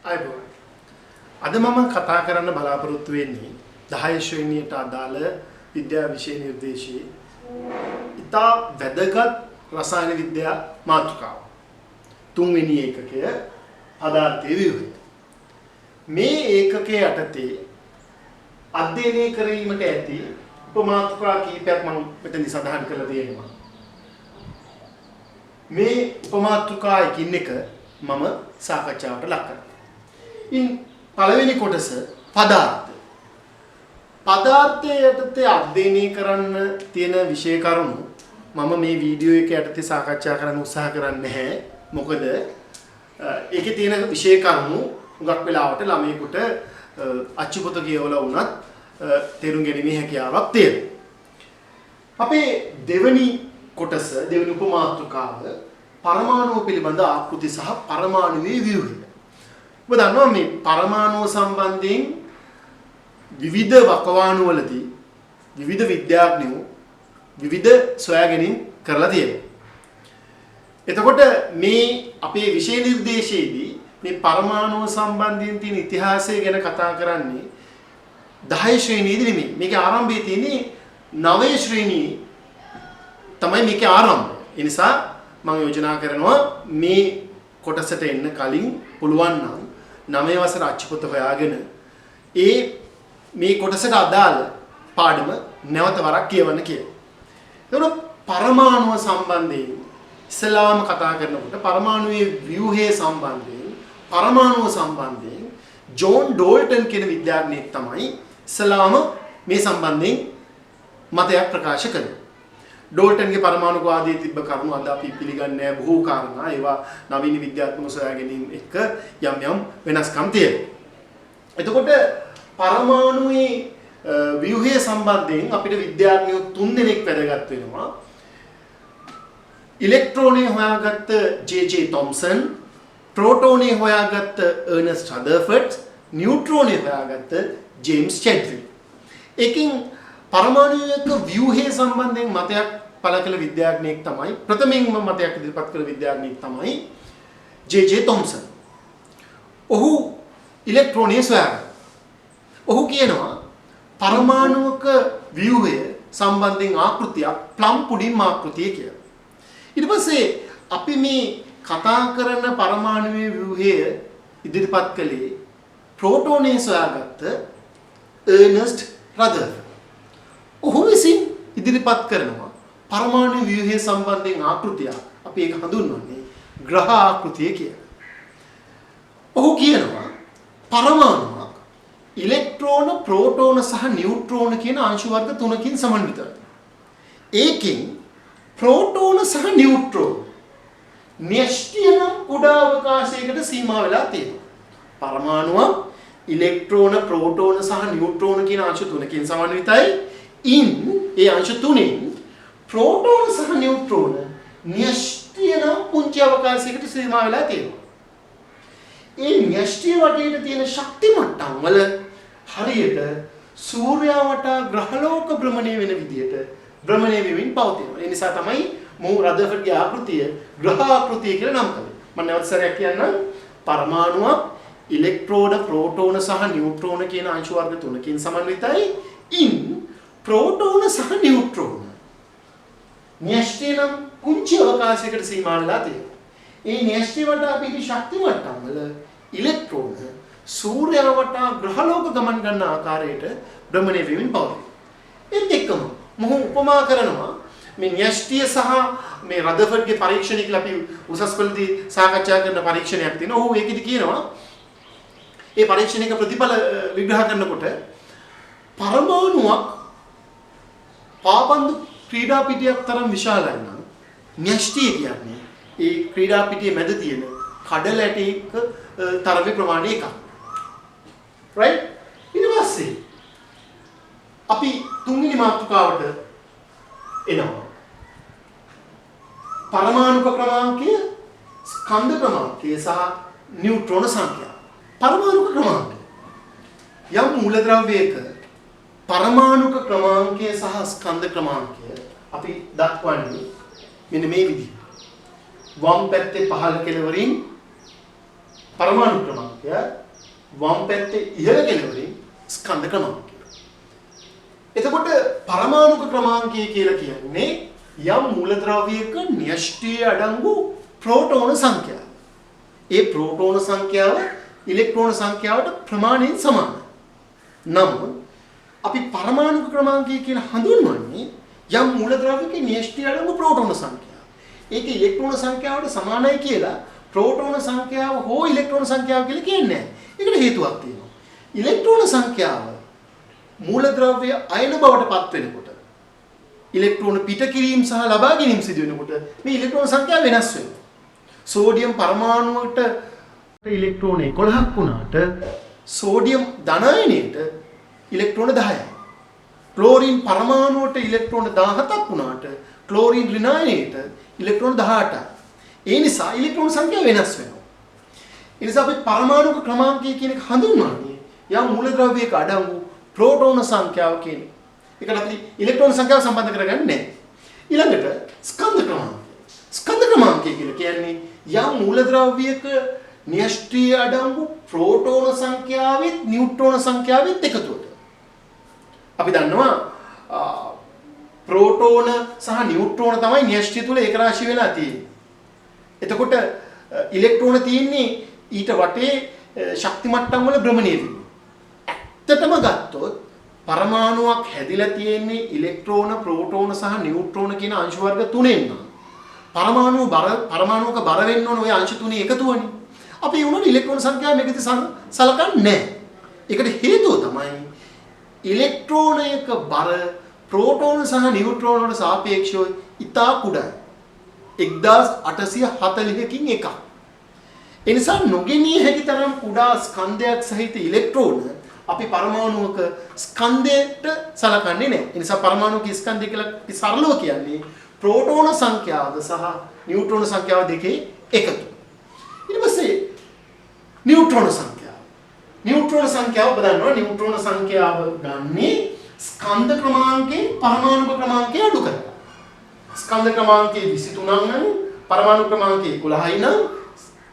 අයබෝවන්. අද මම කතා කරන්න බලාපොරොත්තු වෙන්නේ 10 ශ්‍රේණියට අදාළ විද්‍යා විෂය නිර්දේශයේ ඉතා වැදගත් රසායන විද්‍යා මාතෘකාව. 3 වෙනි ඒකකය පදාර්ථයේ ව්‍යුහය. මේ ඒකකයේ යටතේ අධ්‍යයනය කිරීමට ඇති උපමාතෘකා කිහිපයක් මම මෙතනදී සඳහන් කරලා තියෙනවා. මේ උපමාතෘකා එකින් එක මම සාකච්ඡාවට ලක් කරනවා. ඉන් පළවෙනි කොටස පදාර්ථ. පදාර්ථයේ යටතේ අධ්‍යයනය කරන්න තියෙන විෂය කරුණු මම මේ වීඩියෝ එක යටතේ සාකච්ඡා කරන්න උත්සාහ කරන්නේ නැහැ. මොකද ඒකේ තියෙන විෂය කරුණු හුඟක් වෙලාවට ළමයෙකුට අච්චුපොත කියවලා වුණත් තේරුම් ගැනීමේ හැකියාවක් තියෙනවා. අපේ දෙවෙනි කොටස දෙවෙනි උපමාතෘකාව පරමාණු පිළිබඳ ආකෘති සහ පරමාණුවේ ව්‍යුහය. ඔබ දන්නවා මේ පරමාණු සම්බන්ධයෙන් විවිධ වකවානුවලදී විවිධ විද්‍යාඥයෝ විවිධ සොයාගැනීම් කරලා තියෙනවා. එතකොට මේ අපේ විෂය නිර්දේශයේදී මේ පරමාණු සම්බන්ධයෙන් තියෙන ඉතිහාසය ගැන කතා කරන්නේ 10 ශ්‍රේණියේදී නෙමෙයි. මේකේ ආරම්භයේ තියෙන්නේ 9 ශ්‍රේණියේ තමයි මේකේ ආරම්භය. ඒ නිසා මම යෝජනා කරනවා මේ කොටසට එන්න කලින් පුළුවන් නම් 9 වසර අච්චුපොත හොයාගෙන මේ කොටසට අදාළ පාඩම නැවත වරක් කියවන්න කියලා. එතකොට පරමාණු සම්බන්ධයෙන් ඉස්ලාම කතා කරනකොට පරමාණුවේ ව්‍යුහය සම්බන්ධයෙන් පරමාණු සම්බන්ධයෙන් ජෝන් ඩෝල්ටන් කියන විද්‍යාඥයෙක් තමයි ඉස්ලාම මේ සම්බන්ධයෙන් මතයක් ප්‍රකාශ කළේ. ඩෝල්ටන්ගේ පරමාණුවාදයේ තිබ්බ කරුණු අද අපි පිළිගන්නේ නැහැ. බොහෝ කාරණා ඒවා නවීන විද්‍යාත්මක සොයාගැනීම් එක්ක යම් වෙනස්කම් තියෙනවා. එතකොට පරමාණුවේ ව්‍යුහය සම්බන්ධයෙන් අපිට විද්‍යාඥයෝ 3 දෙනෙක් වැදගත් වෙනවා. ඉලෙක්ට්‍රෝනේ හොයාගත්ත ජේ.ජේ. තොම්සන්, ප්‍රෝටෝනේ හොයාගත්ත අර්නස්ට් රදර්ෆර්ඩ්, නියුට්‍රෝනේ හොයාගත්ත ජේම්ස් චෙඩ්වික්. එකකින් පරමාණුයක ව්‍යුහය සම්බන්ධයෙන් මතයක් පළ කළ විද්‍යාඥයෙක් තමයි ප්‍රථමයෙන්ම මතයක් ඉදිරිපත් කළ විද්‍යාඥයෙක් තමයි ජේ.ජේ. තොම්සන්. ඔහු ඉලෙක්ට්‍රෝනේ සොයාගත්තා. ඔහු කියනවා පරමාණුක ව්‍යුහය සම්බන්ධයෙන් ආකෘතියක් ප්ලම් පුඩින් ආකෘතිය කියලා. ඊට පස්සේ අපි මේ කතා කරන පරමාණුවේ ව්‍යුහය ඉදිරිපත් කළේ ප්‍රෝටෝනේ සොයාගත්ත අර්නස්ට් රදර්ෆර්ඩ්. ඔහු විසින් ඉදිරිපත් කරනවා පරමාණු ව්‍යුහය සම්බන්ධයෙන් ආකෘතියක්. අපි ඒක හඳුන්වන්නේ ග්‍රහ ආකෘතිය කියලා. ඔහු කියනවා පරමාණුවක් ඉලෙක්ට්‍රෝන, ප්‍රෝටෝන සහ නියුට්‍රෝන කියන අංශු වර්ග 3කින් සමන්විතයි. ඒකෙන් ප්‍රෝටෝන සහ නියුට්‍රෝන න්‍යෂ්ටිය නම් කුඩා අවකාශයකට සීමා වෙලා තියෙනවා. පරමාණුවක් ඉලෙක්ට්‍රෝන, ප්‍රෝටෝන සහ නියුට්‍රෝන කියන අංශු 3කින් සමන්විතයි. ඒ අංශ 3න් ප්‍රෝටෝන සහ නියුට්‍රෝන න්‍යෂ්ටිය නම් පුංචි අවකාශයකට සීමා වෙලා තියෙනවා. ඒ න්‍යෂ්ටිය වටේට තියෙන ශක්ති මට්ටම් වල හරියට සූර්යයා වටා ග්‍රහලෝක භ්‍රමණය වෙන විදියට භ්‍රමණය වෙමින් පවතිනවා. ඒ නිසා තමයි මොහු රදර්ෆර්ඩ්ගේ ආකෘතිය ග්‍රහ ආකෘතිය කියලා නම් කළේ. මම නැවත සැරයක් කියන්නම්. පරමාණුවක් ඉලෙක්ට්‍රෝන, ප්‍රෝටෝන සහ නියුට්‍රෝන කියන අංශු වර්ග 3කින් සමන්විතයි. ප්‍රෝටෝන සහ නියුට්‍රෝන න්‍යෂ්ටිය නම් පුංචි අවකාශයකට සීමා වෙලා තියෙනවා. ඒ න්‍යෂ්ටිය වටා පිටි ශක්ති මට්ටම් වල ඉලෙක්ට්‍රෝන සූර්යයා වටා ග්‍රහලෝක ගමන් ගන්න ආකාරයට භ්‍රමණය වෙමින් පවතී. ඒත් එක්කම මොහු උපමා කරනවා මේ න්‍යෂ්ටිය සහ මේ රදර්ෆර්ඩ්ගේ පරීක්ෂණය කියලා අපි උසස් පෙළදී සාකච්ඡා කරන පරීක්ෂණයක් තියෙනවා. ඔහු ඒකෙදි කියනවා ඒ පරීක්ෂණයක ප්‍රතිඵල විග්‍රහ කරනකොට පරමාණුවක් පාපන්දු ක්‍රීඩා පිටියක් තරම් විශාලයි නම් න්‍යෂ්ටිය කියන්නේ ඒ ක්‍රීඩා පිටියේ මැද තියෙන කඩල ඇටයක තරමේ ප්‍රමාණය එකක්. right? ඊට පස්සේ අපි තුන්වෙනි මාතෘකාවට එනවා. පරමාණුක ක්‍රමාංකය, ස්කන්ධ ක්‍රමාංකය සහ නියුට්‍රෝන සංඛ්‍යාව. පරමාණුක ක්‍රමාංකය යම් මූලද්‍රව්‍යයක පරමාණුක ක්‍රමාංකය සහ ස්කන්ධ ක්‍රමාංකය අපි දක්වන්නේ මෙන්න මේ විදිහට. වම් පැත්තේ පහළ කෙළවරින් පරමාණු ක්‍රමාංකය වම් පැත්තේ ඉහළ කෙළවරින් ස්කන්ධ ක්‍රමාංකය. එතකොට පරමාණුක ක්‍රමාංකය කියලා කියන්නේ යම් මූලද්‍රව්‍යයක න්‍යෂ්ටියේ අඩංගු ප්‍රෝටෝන සංඛ්‍යාව. ඒ ප්‍රෝටෝන සංඛ්‍යාව ඉලෙක්ට්‍රෝන සංඛ්‍යාවට ප්‍රමාණයෙන් සමානයි. නමුත් අපි පරමාණුක ක්‍රමාංකය කියලා හඳුන්වන්නේ යම් මූලද්‍රව්‍යයක න්‍යෂ්ටියේ අඩංගු ප්‍රෝටෝන සංඛ්‍යාව. ඒක ඉලෙක්ට්‍රෝන සංඛ්‍යාවට සමානයි කියලා ප්‍රෝටෝන සංඛ්‍යාව හෝ ඉලෙක්ට්‍රෝන සංඛ්‍යාව කියලා කියන්නේ නැහැ. ඒකට හේතුවක් තියෙනවා. ඉලෙක්ට්‍රෝන සංඛ්‍යාව මූලද්‍රව්‍ය අයන බවට පත් වෙනකොට ඉලෙක්ට්‍රෝන පිට කිරීම සහ ලබා ගැනීම සිදු වෙනකොට මේ ඉලෙක්ට්‍රෝන සංඛ්‍යාව වෙනස් වෙනවා. සෝඩියම් පරමාණුවට ඉලෙක්ට්‍රෝන 11ක් වුණාට සෝඩියම් ධනායනයට ඉලෙක්ට්‍රෝන 10යි. ක්ලෝරින් පරමාණුවට ඉලෙක්ට්‍රෝන 17ක් වුණාට ක්ලෝරින් ඍණායනයට ඉලෙක්ට්‍රෝන 18යි. ඒ නිසා ඉලෙක්ට්‍රෝන සංඛ්‍යාව වෙනස් වෙනවා. ඒ නිසා අපි පරමාණුක ක්‍රමාංකය කියන එක හඳුන්වන්නේ යම් මූලද්‍රව්‍යයක අඩංගු ප්‍රෝටෝන සංඛ්‍යාව කියන එක. ඒකට අපි ඉලෙක්ට්‍රෝන සංඛ්‍යාව සම්බන්ධ කරගන්නේ නැහැ. ඊළඟට ස්කන්ධ ක්‍රමාංකය. ස්කන්ධ ක්‍රමාංකය කියලා කියන්නේ යම් මූලද්‍රව්‍යයක න්‍යෂ්ටියේ අඩංගු ප්‍රෝටෝන සංඛ්‍යාවෙත් නියුට්‍රෝන සංඛ්‍යාවෙත් එකතුවට. අපි දන්නවා ප්‍රෝටෝන සහ නියුට්‍රෝන තමයි න්‍යෂ්ටිය තුල ඒකරාශී වෙලා තියෙන්නේ. එතකොට ඉලෙක්ට්‍රෝන තියෙන්නේ ඊට වටේ ශක්ති මට්ටම් වල භ්‍රමණයේදී. ඇත්තටම ගත්තොත් පරමාණුවක් හැදිලා තියෙන්නේ ඉලෙක්ට්‍රෝන, ප්‍රෝටෝන සහ නියුට්‍රෝන කියන අංශ වර්ග තුනෙන්. පරමාණුක බර වෙන්න ඕන ওই අංශ තුනේ එකතුවනේ. අපි ඒ උනට ඉලෙක්ට්‍රෝන සංඛ්‍යාව මේකදී සලකන්නේ නැහැ. ඒකට හේතුව තමයි ඉලෙක්ට්‍රෝනයක බර ප්‍රෝටෝන සහ නියුට්‍රෝන වලට සාපේක්ෂව ඉතා කුඩායි. 1840කින් එකක්. ඒ නිසා නොගෙනී හැකි තරම් කුඩා ස්කන්ධයක් සහිත ඉලෙක්ට්‍රෝන අපි පරමාණුක ස්කන්ධයට සලකන්නේ නැහැ. ඒ නිසා පරමාණුක ස්කන්ධය කියලා සරලව කියන්නේ ප්‍රෝටෝන සංඛ්‍යාව සහ නියුට්‍රෝන සංඛ්‍යාව දෙකේ එකතු. ඊට පස්සේ නියුට්‍රෝන සංඛ්‍යාව. නියුට්‍රෝන සංඛ්‍යාව බලනවා නියුට්‍රෝන සංඛ්‍යාව ගන්නේ ස්කන්ධ ක්‍රමාංකයෙන් පරමාණුක ක්‍රමාංකය අඩු කරලා. ස්කන්ධ ක්‍රමාංකයේ 23 නම් පරමාණු ක්‍රමාංකයේ 11යි නම්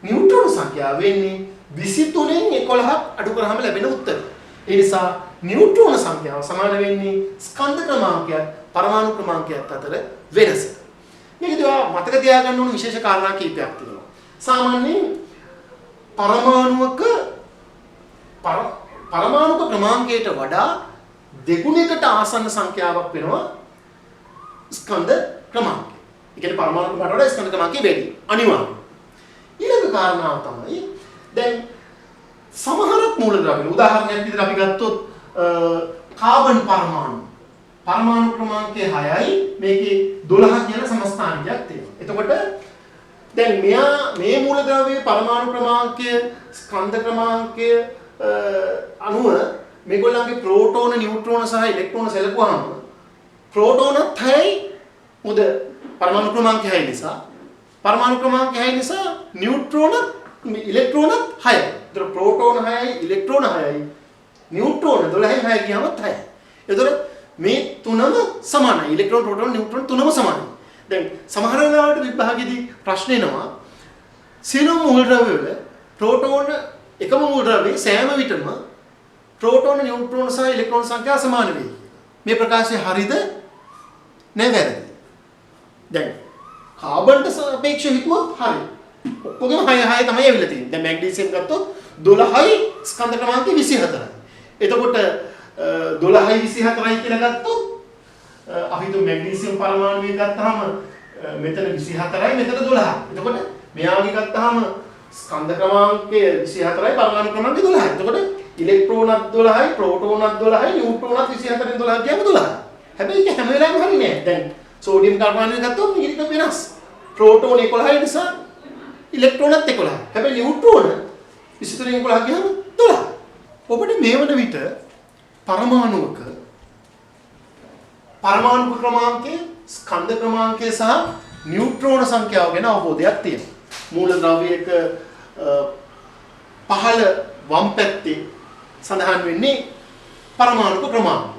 නියුට්‍රෝන සංඛ්‍යාව වෙන්නේ 23න් 11ක් අඩු කරාම ලැබෙන උත්තරය. ඒ නිසා නියුට්‍රෝන සංඛ්‍යාව සමාන වෙන්නේ ස්කන්ධ ක්‍රමාංකයත් පරමාණු ක්‍රමාංකයත් අතර වෙනස. මේකදී මතක තියාගන්න ඕන විශේෂ කාරණා කීපයක් තියෙනවා. සාමාන්‍යයෙන් පරමාණුක ක්‍රමාංකයට වඩා දෙගුණයකට ආසන්න සංඛ්‍යාවක් වෙනවා ස්කන්ධ ක්‍රමාංකය. ඒ කියන්නේ පරමාණු ක්‍රමයට වඩා ස්කන්ධ ක්‍රමාංකය වැඩි. අනිවාර්යයෙන්. ඊළඟ කාරණාව තමයි දැන් සමහරක් මූලද්‍රව්‍ය උදාහරණයක් විදිහට අපි ගත්තොත් කාබන් පරමාණු ක්‍රමාංකය 6යි මේකේ 12ක් කියන සමස්ථානිකයක් තියෙනවා. එතකොට දැන් මේ මූලද්‍රව්‍යයේ පරමාණු ක්‍රමාංකය ස්කන්ධ ක්‍රමාංකය අනුව මේගොල්ලන්ගේ ප්‍රෝටෝන නියුට්‍රෝන සහ ඉලෙක්ට්‍රෝන සැලකුවාම ප්‍රෝටෝනත් 6යි මොකද පරමාණු ක්‍රමාංකය 6 නිසා පරමාණු ක්‍රමාංකය 6 නිසා නියුට්‍රෝනත් ඉලෙක්ට්‍රෝනත් 6යි. ඒතර ප්‍රෝටෝන 6යි ඉලෙක්ට්‍රෝන 6යි නියුට්‍රෝන 12යි 6 කියවම 6යි. ඒතර මේ තුනම සමානයි. ඉලෙක්ට්‍රෝන ප්‍රෝටෝන නියුට්‍රෝන තුනම සමානයි. දැන් සමහර වෙලාවට විභාගෙදී ප්‍රශ්න එනවා සියලුම මූලද්‍රව්‍ය වල ප්‍රෝටෝන එකම මූලද්‍රව්‍යයේ සෑම විටම ප්‍රෝටෝන නියුට්‍රෝන සහ ඉලෙක්ට්‍රෝන සංඛ්‍යා සමාන වෙයි. මේ ප්‍රකාශය හරිද? නැවැරදි. දැන් කාබන්ට සාපේක්ෂව හිතුවොත් හරි. ඔක්කොගෙම 6 6 තමයි ඇවිල්ලා තියෙන්නේ. දැන් මැග්නීසියම් ගත්තොත් 12යි ස්කන්ධ ක්‍රමාංකය 24යි. එතකොට 12යි 24යි කියලා ගත්තොත් අපි හිතුව මැග්නීසියම් පරමාණුවේ ගත්තාම මෙතන 24යි මෙතන 12යි. එතකොට මෙයාගේ ගත්තාම ස්කන්ධ ක්‍රමාංකය 24යි පරමාණු ක්‍රමාංකය 12යි. එතකොට ඉලෙක්ට්‍රෝනත් 12යි ප්‍රෝටෝනත් 12යි නියුට්‍රෝනත් 24න් 12 කියම 12යි. හැබැයි ඒක හැම වෙලාවෙම හරි නෑ. දැන් සෝඩියම් කාබනේට් ගත්තොත් මේක වෙනස්. ප්‍රෝටෝන 11යි නිසා ඉලෙක්ට්‍රෝනත් 11යි. හැබැයි නියුට්‍රෝන 23න් 11 ගියම 12යි. ඔබට මේ වන විට පරමාණුක ක්‍රමාංකය, ස්කන්ධ ක්‍රමාංකය සහ නියුට්‍රෝන සංඛ්‍යාව ගැන අවබෝධයක් තියෙනවා. මූලද්‍රව්‍යයක පහළ වම් පැත්තේ සඳහන් වෙන්නේ පරමාණුක ක්‍රමාංකය.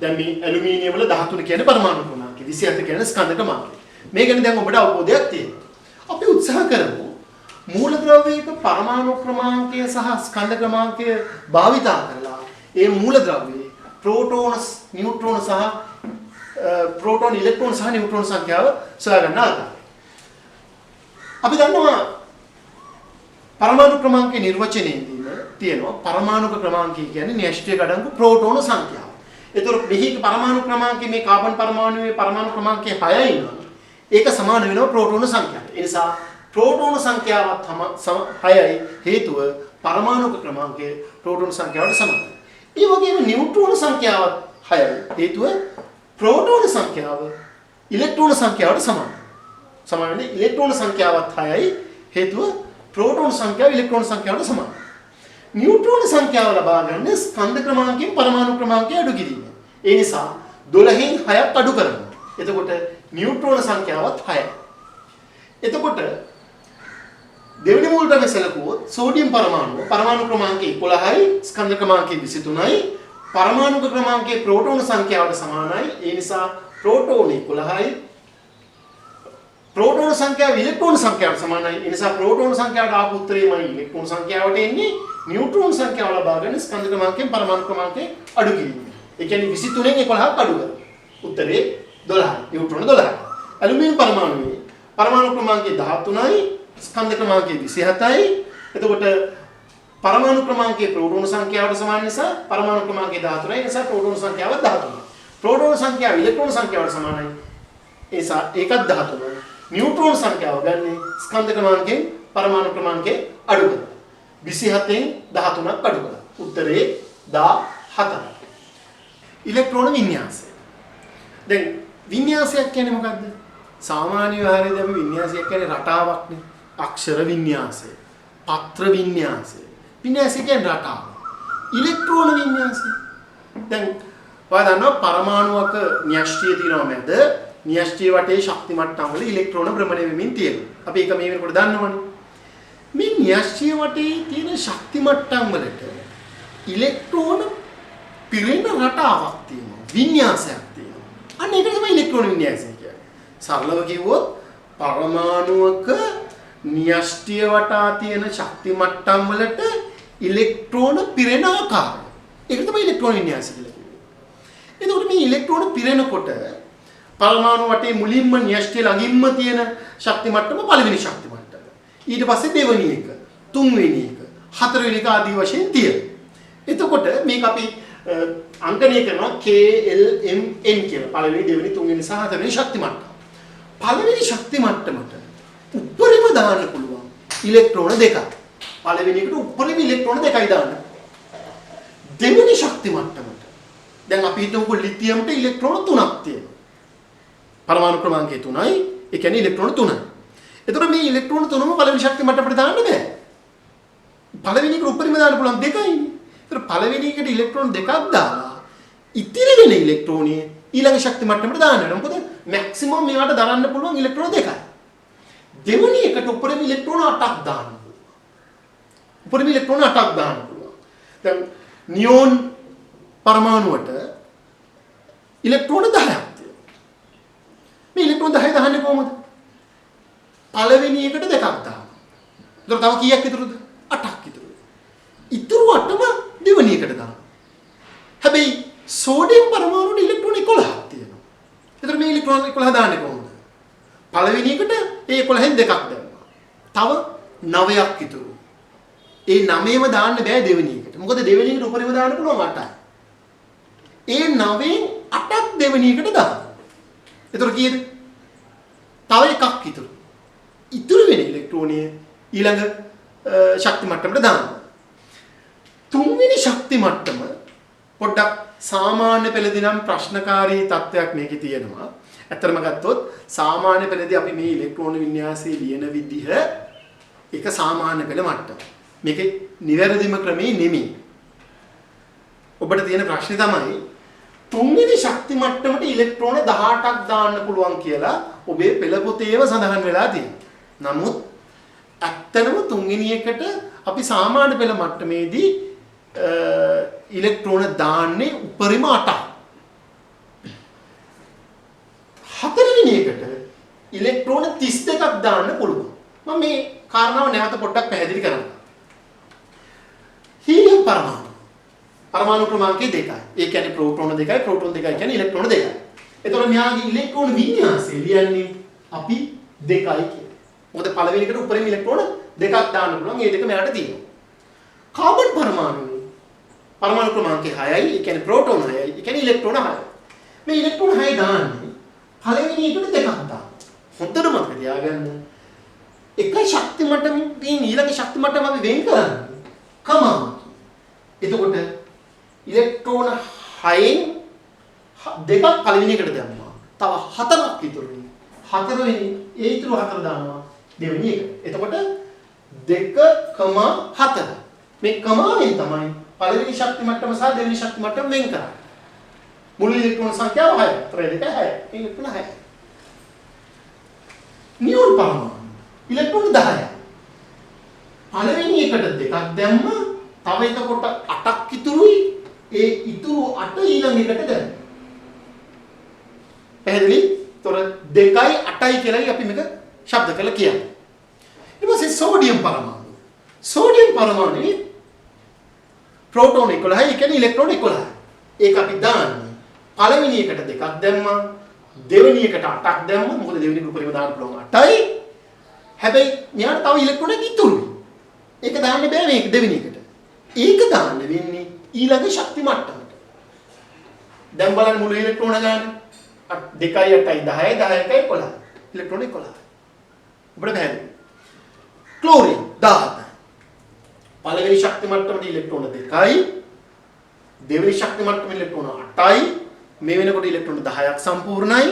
දැන් මේ ඇලුමිනියම් වල 13 කියන්නේ පරමාණු ක්‍රමාංකය, 27 කියන්නේ ස්කන්ධ ක්‍රමාංකය. මේ ගැන දැන් ඔබට අවබෝධයක් තියෙනවා. අපි උත්සාහ කරමු මූලද්‍රව්‍යයක පරමාණු ක්‍රමාංකය සහ ස්කන්ධ ක්‍රමාංකය භාවිතා කරලා ඒ මූලද්‍රව්‍යයේ ප්‍රෝටෝන, නියුට්‍රෝන සහ ප්‍රෝටෝන, ඉලෙක්ට්‍රෝන සහ නියුට්‍රෝන සංඛ්‍යාව සොයා ගන්න ආකාරය. අපි දන්නවා පරමාණු ක්‍රමාංකයේ නිර්වචනයේදීම තියෙනවා පරමාණුක ක්‍රමාංකය කියන්නේ න්‍යෂ්ටික අඩංගු ප්‍රෝටෝන සංඛ්‍යාව. ඒතකොට මෙහි පරමාණු ක්‍රමාංකයේ මේ කාබන් පරමාණුවේ පරමාණු ක්‍රමාංකය 6යි නම් ඒක සමාන වෙනවා ප්‍රෝටෝන සංඛ්‍යාවට. ඒ නිසා ප්‍රෝටෝන සංඛ්‍යාවත් 6යි හේතුව පරමාණුක ක්‍රමාංකයේ ප්‍රෝටෝන සංඛ්‍යාවට සමානයි. ඒ වගේම නියුට්‍රෝන සංඛ්‍යාවත් 6යි හේතුව ප්‍රෝටෝන සංඛ්‍යාව ඉලෙක්ට්‍රෝන සංඛ්‍යාවට සමානයි. සමාන වෙන්නේ ඉලෙක්ට්‍රෝන සංඛ්‍යාවත් 6යි හේතුව ප්‍රෝටෝන සංඛ්‍යාව ඉලෙක්ට්‍රෝන සංඛ්‍යාවට සමානයි. නියුට්‍රෝන සංඛ්‍යාව ලබා ගන්න ස්කන්ධ ක්‍රමාංකයෙන් පරමාණු ක්‍රමාංකය අඩු කිරීම. ඒ නිසා 12න් 6ක් අඩු කරනවා. එතකොට නියුට්‍රෝන සංඛ්‍යාවත් 6යි. එතකොට දෙවෙනි මූලද්‍රව්‍ය සැලකුවොත් සෝඩියම් පරමාණුව පරමාණු ක්‍රමාංකය 11යි, ස්කන්ධ ක්‍රමාංකය 23යි, පරමාණුක ක්‍රමාංකයේ ප්‍රෝටෝන සංඛ්‍යාවට සමානයි. ඒ නිසා ප්‍රෝටෝන 11යි, ප්‍රෝටෝන සංඛ්‍යාව ඉලෙක්ට්‍රෝන සංඛ්‍යාවට සමානයි. ඒ නිසා ප්‍රෝටෝන සංඛ්‍යාවට ආපු උත්තරේමයි ඉලෙක්ට්‍රෝන සංඛ්‍යාවට එන්නේ. නියුට්‍රෝන සංඛ්‍යාව ලබා ගන්න ස්කන්ධ ක්‍රමාංකයෙන් පරමාණු ක්‍රමාංකයේ අඩු කිරීම. ඒ කියන්නේ 23න් 11ක් අඩු කරනවා. උත්තරේ 12යි. නියුට්‍රෝන 12යි. ඇලුමිනියම් පරමාණුවේ පරමාණු ක්‍රමාංකය 13යි, ස්කන්ධ ක්‍රමාංකය 27යි. එතකොට පරමාණු ක්‍රමාංකයේ ප්‍රෝටෝන සංඛ්‍යාවට සමාන නිසා පරමාණු ක්‍රමාංකය 13යි. නිසා ප්‍රෝටෝන සංඛ්‍යාව 13යි. ප්‍රෝටෝන සංඛ්‍යාව ඉලෙක්ට්‍රෝන සංඛ්‍යාවට සමානයි. ඒ නිසා ඒකත් 13යි. නියුට්‍රෝන සංඛ්‍යාව ගන්නේ ස්කන්ධ ක්‍රමාංකයෙන් පරමාණු ක්‍රමාංකයේ අඩු කරලා 27න් 13ක් අඩු කරලා උත්තරේ 14යි. ඉලෙක්ට්‍රෝන වින්‍යාසය. දැන් වින්‍යාසයක් කියන්නේ මොකද්ද? සාමාන්‍ය ව්‍යවහාරයේදී අපි වින්‍යාසයක් කියන්නේ රටාවක්නේ. අක්ෂර වින්‍යාසය, පත්‍ර වින්‍යාසය. වින්‍යාසය කියන්නේ රටාව. ඉලෙක්ට්‍රෝන වින්‍යාසය. දැන් ඔයාලා දන්නවා පරමාණුවක න්‍යෂ්ටිය තියෙනවා මැද. න්‍යෂ්ටිය වටේ ශක්ති මට්ටම් වල ඉලෙක්ට්‍රෝන භ්‍රමණය වෙමින් තියෙනවා. අපි ඒක මේ වෙනකොට දන්නවනේ. මේ න්‍යෂ්ටිය වටේ තියෙන ශක්ති මට්ටම් වලට ඉලෙක්ට්‍රෝන පිරෙන රටාවක් තියෙනවා. වින්‍යාසයක් තියෙනවා. අන්න ඒක තමයි ඉලෙක්ට්‍රෝන වින්‍යාසය කියන්නේ. සරලව කිව්වොත් පරමාණුවක න්‍යෂ්ටිය වටා තියෙන ශක්ති මට්ටම් වලට ඉලෙක්ට්‍රෝන පිරෙන ආකාරය. ඒක තමයි ඉලෙක්ට්‍රෝන වින්‍යාසය කියලා කියන්නේ. එතකොට මේ ඉලෙක්ට්‍රෝන පිරෙනකොට පරමාණු වටේ මුලින්ම න්‍යෂ්ටිය ළඟින්ම තියෙන ශක්ති මට්ටම පළවෙනි ශක්ති මට්ටම. ඊට පස්සේ දෙවෙනි එක, තුන්වෙනි එක, හතරවෙනි එක ආදී වශයෙන් තියෙනවා. එතකොට මේක අපි අංකණය කරනවා K L M N කියලා. පළවෙනි, දෙවෙනි, තුන්වෙනි සහ හතරවෙනි ශක්ති මට්ටම. පළවෙනි ශක්ති මට්ටමට උඩරිම දාන්න පුළුවන් ඉලෙක්ට්‍රෝන දෙකක්. පළවෙනි එකට උඩරිම ඉලෙක්ට්‍රෝන දෙකයි දාන්න. දෙවෙනි ශක්ති මට්ටමට දැන් අපි හිතමුකෝ ලිතියම්ට ඉලෙක්ට්‍රෝන 3ක් තියෙනවා. පරමාණු ක්‍රමාංකය 3යි. ඒ කියන්නේ ඉලෙක්ට්‍රෝන 3යි. එතකොට මේ ඉලෙක්ට්‍රෝන 3ම පළවෙනි ශක්ති මට්ටමට දාන්න බෑ. පළවෙනි එකට උඩරිම දාන්න පුළුවන් දෙකයිනේ. ඒතර පළවෙනි එකට ඉලෙක්ට්‍රෝන දෙකක් දාලා ඉතිරි වෙන ඉලෙක්ට්‍රෝනිය ඊළඟ ශක්ති මට්ටමට දාන්න වෙනවා. මොකද මැක්සිමම් මේවට දරන්න පුළුවන් ඉලෙක්ට්‍රෝන දෙකයි. දෙවෙනි එකට උඩරිම ඉලෙක්ට්‍රෝන 8ක් දාන්න පුළුවන්. උඩරිම ඉලෙක්ට්‍රෝන 8ක් දාන්න පුළුවන්. දැන් නියෝන් පරමාණුවට ඉලෙක්ට්‍රෝන 10ක් තියෙනවා. මේ ඉලෙක්ට්‍රෝන 10 දාන්නේ කොහොමද? පළවෙනි එකට දෙකක් දානවා. ඒතර තව කීයක් ඉතුරුද? 8ක් ඉතුරුයි. ඉතුරු 8ම දෙවෙනි එකට දානවා. හැබැයි සෝඩියම් පරමාණුවේ ඉලෙක්ට්‍රෝන 11ක් තියෙනවා. ඒතර මේ ඉලෙක්ට්‍රෝන 11 දාන්නේ කොහොමද? පළවෙනි එකට ඒ 11න් දෙකක් දැම්මා. තව 9ක් ඉතුරු. ඒ 9ම දාන්න බෑ දෙවෙනි එකට. මොකද දෙවෙනි එකට උඩරිම දාන්න පුළුවන් 8යි. ඒ 9න් 8ක් දෙවෙනි එකට දානවා. එතකොට කීයද? තව එකක් ඉතුරු. ඉතුරු වෙන ඉලෙක්ට්‍රෝනිය ඊළඟ ශක්ති මට්ටමට දානවා. තුන්වෙනි ශක්ති මට්ටම පොඩ්ඩක් සාමාන්‍ය පෙළදී නම් ප්‍රශ්නකාරී තත්වයක් මේකේ තියෙනවා. ඇත්තටම ගත්තොත් සාමාන්‍ය පෙළදී අපි මේ ඉලෙක්ට්‍රෝන වින්‍යාසයේ ලියන විදිහ එක සාමාන්‍ය පෙළ මට්ටම. මේකේ නිවැරදිම ක්‍රමේ නෙමෙයි. ඔබට තියෙන ප්‍රශ්නේ තමයි තුන්වෙනි ශක්ති මට්ටමට ඉලෙක්ට්‍රෝන 18ක් දාන්න පුළුවන් කියලා ඔබේ පෙළ පොතේම සඳහන් වෙලා තියෙනවා. නමුත් ඇත්තටම තුන්වෙනි එකට අපි සාමාන්‍ය පෙළ මට්ටමේදී ඉලෙක්ට්‍රෝන දාන්නේ උපරිම 8ක්. හතරවෙනි එකට ඉලෙක්ට්‍රෝන 32ක් දාන්න පුළුවන්. මම මේ කාරණාව නැවත පොඩ්ඩක් පැහැදිලි කරන්න. හීලියම් පරමාණු ක්‍රමාංකය 2යි. ඒ කියන්නේ ප්‍රෝටෝන 2යි, ප්‍රෝටෝන 2යි කියන්නේ ඉලෙක්ට්‍රෝන 2යි. එතකොට මෙයාගේ ඉලෙක්ට්‍රෝන වින්‍යාසය ලියන්නේ අපි 2යි කියලා. මොකද පළවෙනි එකට උඩරින් ඉලෙක්ට්‍රෝන 2ක් දාන්න පුළුවන්. ඒ දෙක මෙයාට තියෙනවා. කාබන් පරමාණු ක්‍රමාංකය 6යි. ඒ කියන්නේ ප්‍රෝටෝන 6යි. ඒ කියන්නේ ඉලෙක්ට්‍රෝන 6යි. මේ ඉලෙක්ට්‍රෝන 6 දාන්නේ පළවෙනි එකට 2ක් දාන්න. හොඳට මතක තියාගන්න. එක ශක්ති මට්ටමකින් ඊළඟ ශක්ති මට්ටම අපි වෙන් කරන්නේ කමාව. එතකොට ඉලෙක්ට්‍රෝන 6න් දෙකක් පළවෙනි එකට දැම්මා. තව 4ක් ඉතුරුයි. 4 වෙනි ඒ ඉතුරු 4 දානවා දෙවෙනි එකට. එතකොට 2,4. මේ කමාවෙන් තමයි පළවෙනි ශක්ති මට්ටම සහ දෙවෙනි ශක්ති මට්ටම වෙන් කරන්නේ. මුළු ඉලෙක්ට්‍රෝන සංඛ්‍යාව 6යි. 3 2 6යි. ඉලෙක්ට්‍රෝන 6යි. නියෝන් පරමාණු ඉලෙක්ට්‍රෝන 10යි. පළවෙනි එකට දෙකක් දැම්මා. තව එතකොට 8ක් ඉතුරුයි. ඒ ඉතුරු 8 ඊළඟ එකට දැම්මා. පැහැදිලි? ତොර 2යි 8යි කියලායි අපි මේක ශබ්ද කරලා කියන්නේ. ඊට පස්සේ සෝඩියම් පරමාණු. සෝඩියම් පරමාණුවේ ප්‍රෝටෝන 11යි, ඒ කියන්නේ ඉලෙක්ට්‍රෝන 11යි. ඒක අපි දාන්නේ පළවෙනි එකට දෙකක් දැම්මා. දෙවෙනි එකට 8ක් දැම්මා. මොකද දෙවෙනි ගෲපෙම දාන්න පුළුවන් 8යි. හැබැයි මෙයාට තව ඉලෙක්ට්‍රෝනයක් ඉතුරුයි. ඒක දාන්න බෑ මේක දෙවෙනි එකට. ඒක දාන්න වෙන්නේ ඊළඟ ශක්ති මට්ටමට. දැන් බලන්න මුළු ඉලෙක්ට්‍රෝන ගන්න 2යි 8යි 10යි 10යි 11යි. ඉලෙක්ට්‍රෝන 11යි. ඔබට පැහැදිලි. ක්ලෝරින් 17යි. පළවෙනි ශක්ති මට්ටමේ ඉලෙක්ට්‍රෝන 2යි. දෙවෙනි ශක්ති මට්ටමේ ඉලෙක්ට්‍රෝන 8යි. මේ වෙනකොට ඉලෙක්ට්‍රෝන 10ක් සම්පූර්ණයි.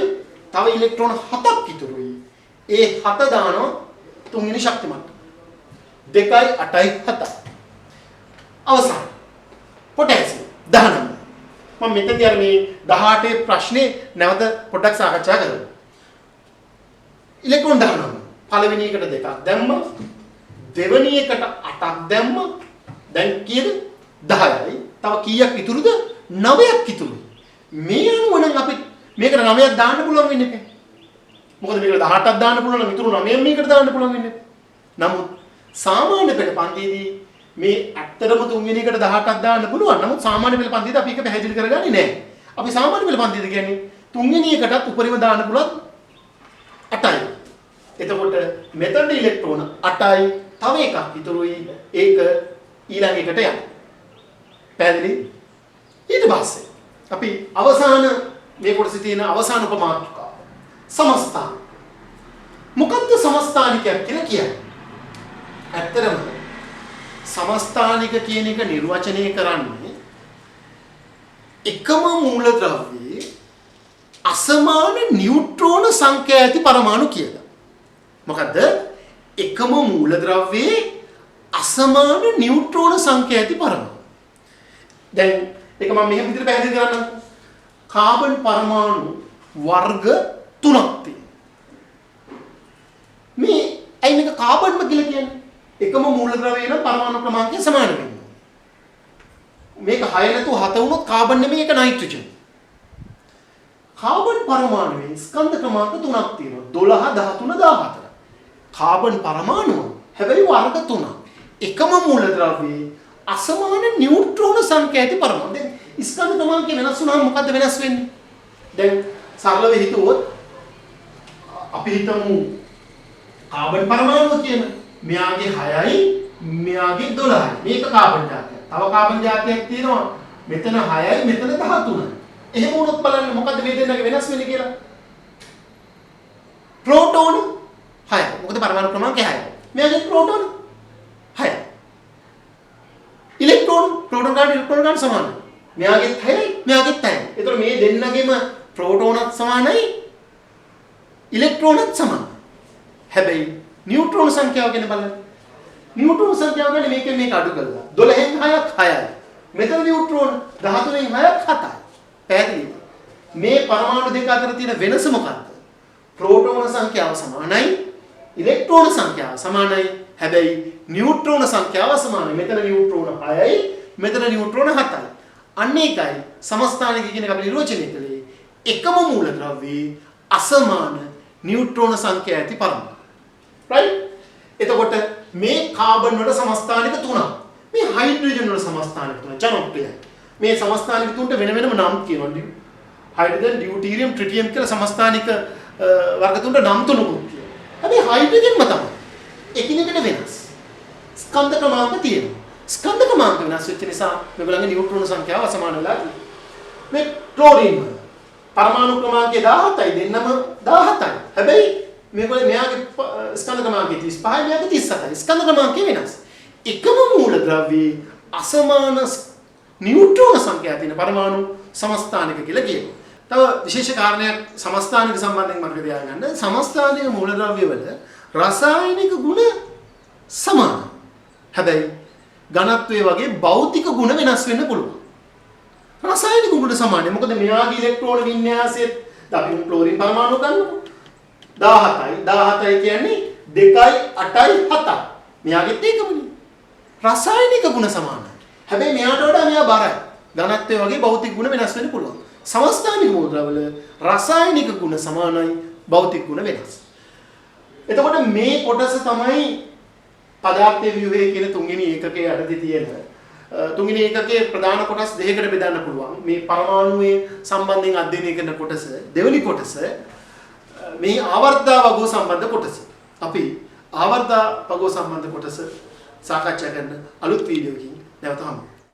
තව ඉලෙක්ට්‍රෝන 7ක් ඉතුරුයි. ඒ 7 දානවා තුන්වෙනි ශක්ති මට්ටම. 2යි 8යි 7යි. අවසන්. පොටෑසියම් 19. මම මෙතනදී අර මේ 18 ප්‍රශ්නේ නැවත පොඩ්ඩක් සාකච්ඡා කරමු. ඉලෙක්ට්‍රෝන 19. පළවෙනි එකට දෙකක් දැම්මා. දෙවෙනි එකට 8ක් දැම්මා. දැන් කීයද? 10යි. තව කීයක් ඉතුරුද? 9ක් ඉතුරුයි. මේ අනුව නම් අපි මේකට 9ක් දාන්න පුළුවන් වෙන්නේ නැහැ. මොකද මේකට 18ක් දාන්න පුළුවන් නම් ඉතුරු 9ක් මේකට දාන්න පුළුවන් වෙන්නේ. නමුත් සාමාන්‍ය පෙළ පන්තියේදී මේ ඇත්තටම තුන්වෙනි එකට 18ක් දාන්න පුළුවන්. නමුත් සාමාන්‍ය පෙළ පන්තියේදී අපි ඒක පැහැදිලි කරගන්නේ නැහැ. අපි සාමාන්‍ය පෙළ පන්තියේදී කියන්නේ තුන්වෙනි එකටත් උඩරිම දාන්න පුළුවන් 8යි. එතකොට මෙතන ඉලෙක්ට්‍රෝන 8යි. තව එකක් ඉතුරුයි. ඒක ඊළඟ එකට යනවා. පැහැදිලි? ඊට පස්සේ අපි අවසාන මේ කොටසේ තියෙන අවසාන උපමාත්‍රිකාව සමස්ථාන. මොකක්ද සමස්ථානිකයක් කියලා කියන්නේ? ඇත්තටම සමස්ථානික කියන එක නිර්වචනය කරන්නේ එකම මූලද්‍රව්‍යයේ අසමාන නියුට්‍රෝන සංඛ්‍යා ඇති පරමාණු කියලා. මොකද්ද? එකම මූලද්‍රව්‍යයේ අසමාන නියුට්‍රෝන සංඛ්‍යා ඇති පරමාණු. දැන් ඒක මම මෙහෙම විදිහට පැහැදිලි කරන්නම්. කාබන් පරමාණු වර්ග 3ක් තියෙනවා. මේ ඇයි මේක කාබන්ම කියලා කියන්නේ? එකම මූලද්‍රව්‍යය නම් පරමාණු ක්‍රමාංකය සමාන වෙනවා. මේක 6 නැතුව 7 වුණොත් කාබන් නෙමෙයි ඒක නයිට්‍රජන්. කාබන් පරමාණුවේ ස්කන්ධ ක්‍රමාංක 3ක් තියෙනවා. 12, 13, 14. කාබන් පරමාණුව හැබැයි වර්ග 3ක්. එකම මූලද්‍රව්‍යයේ අසමාන නියුට්‍රෝන සංඛ්‍යා ඇති පරමාණු. දැන් ස්කන්ධ ක්‍රමාංකය වෙනස් වුණාම මොකද්ද වෙනස් වෙන්නේ? දැන් සරලව හිතුවොත් අපි හිතමු කාබන් පරමාණුව කියන මෙයාගේ 6යි මෙයාගේ 12යි. මේක කාබන් ජාතියක්. තව කාබන් ජාතියක් තියෙනවා. මෙතන 6යි මෙතන 13යි. එහෙම වුණොත් බලන්න මොකද්ද මේ දෙන්නගේ වෙනස් වෙන්නේ කියලා. ප්‍රෝටෝන 6යි. මොකද පරමාණු ක්‍රමාංකය 6යි. මෙයාගේ ප්‍රෝටෝන 6යි. ඉලෙක්ට්‍රෝන ගන්න සමානයි. මෙයාගේ 6යි මෙයාගේ 6යි. ඒතර මේ දෙන්නගෙම ප්‍රෝටෝනත් සමානයි ඉලෙක්ට්‍රෝනත් සමානයි. හැබැයි නියුට්‍රෝන සංඛ්‍යාව ගැන බලන්න. නියුට්‍රෝන සංඛ්‍යාව ගැන මේක අඩු කරලා 12න් 6ක් 6යි. මෙතන නියුට්‍රෝන 13න් 6ක් 7යි. පැහැදිලිද? මේ පරමාණු දෙක අතර තියෙන වෙනස මොකක්ද? ප්‍රෝටෝන සංඛ්‍යාව සමානයි, ඉලෙක්ට්‍රෝන සංඛ්‍යාව සමානයි. හැබැයි නියුට්‍රෝන සංඛ්‍යාව සමානයි. මෙතන නියුට්‍රෝන 6යි, මෙතන නියුට්‍රෝන 7යි. අන්න ඒකයි සමස්ථානික කියන එක අපි නිර්වචනය කළේ. එකම මූලද්‍රව්‍යයේ අසමාන නියුට්‍රෝන සංඛ්‍යා ඇති පරමාණු. right? එතකොට මේ කාබන් වල සමස්ථානික තුනක්. මේ හයිඩ්‍රජන් වල සමස්ථානික තුන ජනප්‍රියයි. මේ සමස්ථානික තුනට වෙන වෙනම නම් කියනවා. හයිඩ්‍රජන්, ඩියුටීරියම්, ට්‍රිටියම් කියලා සමස්ථානික වර්ග තුනට නම් තුනකුත් තියෙනවා. හැබැයි හයිඩ්‍රජන්ම තමයි. එකිනෙකට වෙනස්. ස්කන්ධ ක්‍රමාංක තියෙනවා. ස්කන්ධ ක්‍රමාංක වෙනස් වෙච්ච නිසා මේගොල්ලන්ගේ නියුට්‍රෝන සංඛ්‍යාව අසමාන වෙලා තියෙනවා. මේ ක්ලෝරින් වල පරමාණු ක්‍රමාංකය 17යි දෙන්නම 17යි. හැබැයි මේගොල්ලෝ මෙයාගේ ස්කන්ධ ක්‍රමාංකය 35යි මෙයාගේ 37යි. ස්කන්ධ ක්‍රමාංකය වෙනස්. එකම මූලද්‍රව්‍යයේ අසමාන නියුට්‍රෝන සංඛ්‍යාව තියෙන පරමාණු සමස්ථානික කියලා කියනවා. තව විශේෂ කාරණයක් සමස්ථානික සම්බන්ධයෙන් මතක තියාගන්න. සමස්ථානික මූලද්‍රව්‍ය වල රසායනික ගුණ සමානයි. හැබැයි ඝනත්වයේ වගේ භෞතික ගුණ වෙනස් වෙන්න පුළුවන්. රසායනික ගුණ සමානයි. මොකද මෙයාගේ ඉලෙක්ට්‍රෝන වින්‍යාසයේ අපි ක්ලෝරින් පරමාණු ගන්නකො 17යි. 17යි කියන්නේ 2යි 8යි 7යි. මෙයාගෙත් ඒකමනේ. රසායනික ගුණ සමානයි. හැබැයි මෙයාට වඩා මෙයා බරයි. ඝනත්වයේ වගේ භෞතික ගුණ වෙනස් වෙන්න පුළුවන්. සමස්ථානික මූලද්‍රව්‍යවල රසායනික ගුණ සමානයි, භෞතික ගුණ වෙනස්. එතකොට මේ කොටස තමයි පදාර්ථයේ ව්‍යුහය කියන තුන්වෙනි ඒකකයේ යටතේ තියෙන තුන්වෙනි ඒකකයේ ප්‍රධාන කොටස් දෙකකට බෙදන්න පුළුවන්. මේ පරමාණුවේ සම්බන්ධයෙන් අධ්‍යයනය කරන කොටස, දෙවෙනි කොටස මේ ආවර්තා වගෝ සම්බන්ධ කොටස. අපි ආවර්තා වගෝ සම්බන්ධ කොටස සාකච්ඡා කරන අලුත් වීඩියෝකින් නැවත හමු.